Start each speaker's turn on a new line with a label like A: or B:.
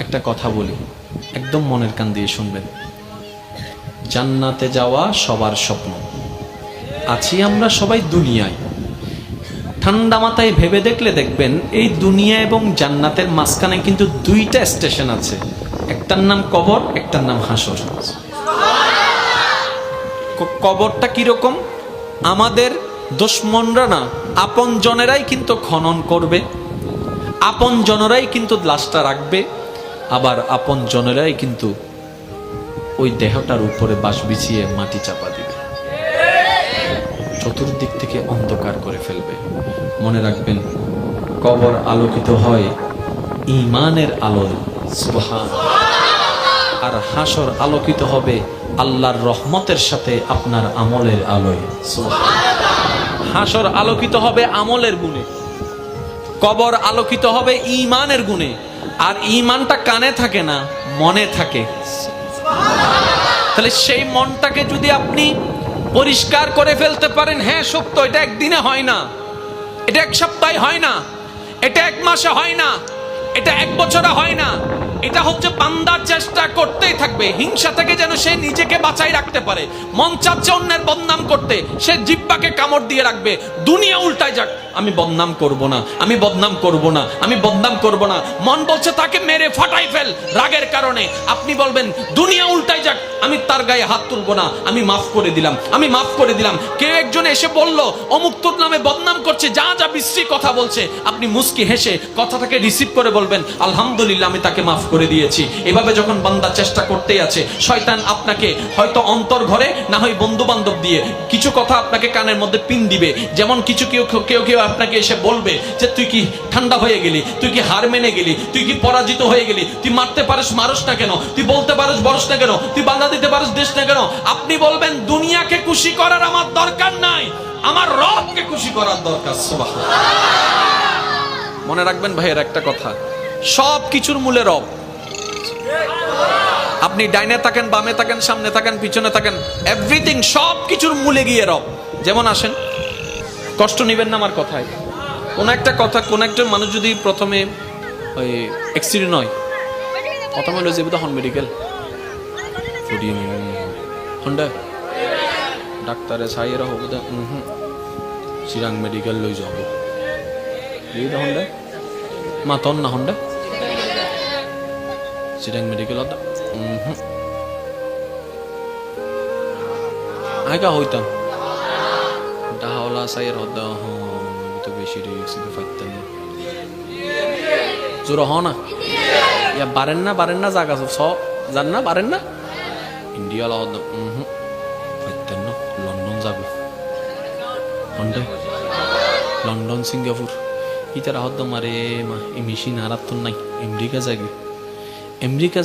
A: একটা কথা বলি, একদম মনের কান দিয়ে শুনবেন। জান্নাতে যাওয়া সবার স্বপ্ন। আছি আমরা সবাই দুনিয়ায়। ঠান্ডা মাথায় ভেবে দেখলে দেখবেন এই দুনিয়া এবং জান্নাতের মাঝখানে কিন্তু দুইটা স্টেশন আছে, একটার নাম কবর, একটার নাম হাসর। কবরটা কিরকম? আমাদের দুশমনরা না, আপন জনেরাই কিন্তু খনন করবে, আপন জনেরাই কিন্তু লাশটা রাখবে, আবার আপন জনেরাই কিন্তু ওই দেহটার উপরে বাঁশ বিছিয়ে মাটি চাপা দিবে, চতুর্দিক থেকে অন্ধকার করে ফেলবে। মনে রাখবেন, কবর আলোকিত হয় ঈমানের আলোয়, সুবহানাল্লাহ, আর হাসর আলোকিত হবে আল্লাহর রহমতের সাথে আপনার আমলের আলোয়, সুবহানাল্লাহ। হাসর আলোকিত হবে আমলের গুণে, কবর আলোকিত হবে ঈমানের গুণে। আর ঈমানটা কানে থাকে না, মনে থাকে। তাহলে সেই মনটাকে যদি আপনি পরিষ্কার করে ফেলতে পারেন, হ্যাঁ সত্য, এটা একদিনে হয় না, এটা এক সপ্তাহে হয় না, এটা এক মাসে হয় না, এটা এক বছরে হয় না, এটা হচ্ছে বান্দার চেষ্টা করতেই থাকবে। হিংসা থেকে যেন সে নিজেকে বাঁচাই রাখতে পারে। মন চাচ্ছে অন্যের বদনাম করতে, সে জিহ্বাকে কামড় দিয়ে রাখবে। দুনিয়া উল্টায় যাক, আমি বদনাম করব না, আমি বদনাম করব না, আমি বদনাম করব না। মন বলছে তাকে মেরে ফাটাই ফেল রাগের কারণে। আপনি বলবেন দুনিয়া উল্টায় যাক, আমি তার গায়ে হাত তুলব না, আমি মাফ করে দিলাম, আমি মাফ করে দিলাম। কেউ একজন এসে বলল অমুক তোর নামে বদনাম করছে, যা যা বিশ্রী কথা বলছে, আপনি মুস্কি হেসে কথাটাকে রিসিভ করে বলবেন আলহামদুলিল্লাহ, আমি তাকে মাফ করে দিয়েছি। এভাবে যখন বান্দা চেষ্টা করতেই আছে, শয়তান আপনাকে হয়তো অন্তর ঘরে, না হয় বন্ধু বান্ধব দিয়ে কিছু কথা আপনাকে কানের মধ্যে পিন দিবে। যেমন কিছু কেউ কেউ আপনাকে এসে বলবে যে তুই কি ঠান্ডা হয়ে গেলি, তুই কি হার মেনে গেলি, তুই কি পরাজিত হয়ে গেলি, তুই মারতে পারিস মারস না কেন, তুই বলতে পারিস বলস না কেন, তুই বাধা দিতে পারিস দেশ না কেন। আপনি বলবেন দুনিয়াকে খুশি করার আমার দরকার নাই, আমার রবকে খুশি করার দরকার। সুবহানাল্লাহ। মনে রাখবেন ভাইয়ের একটা কথা, সব কিছুর মূলে রব। আপনি ডাইনে থাকেন, বামে থাকেন, সামনে থাকেন, পিছনে থাকেন, এভরিথিং, সব কিছুর মূলে গিয়ে রব। যেমন আসেন, কষ্ট নিবেন না আমার কথায়। কোন একটা কথা, কোন একটা মানুষ যদি প্রথমে ওই অ্যাক্সিডেন্ট হয়, প্রথমে হলো যে হন মেডিকেল হন্ডা ডাক্তারে সাইয়েরা হবো দা চিরাং মেডিকেল লই যাব হন্ডা মাতন না হন্ডা চিরাং মেডিকেল আইকা হইতাম ডাহাওলা সাইয়ের হদ্দা তো বেশি রিক্স ফাইতেন জোর হ না, ইয়া বারেন না জাগা সব জান না, বারেন না ইন্ডিয়া হদ্দা ফাইতেন না। লন্ডন যাবে হন্ডা, লন্ডন সিঙ্গাপুর ইতারা হদ্দা মারে মা এই মেশিন হারাত নাই। আমেরিকা যাবে, আমেরিকা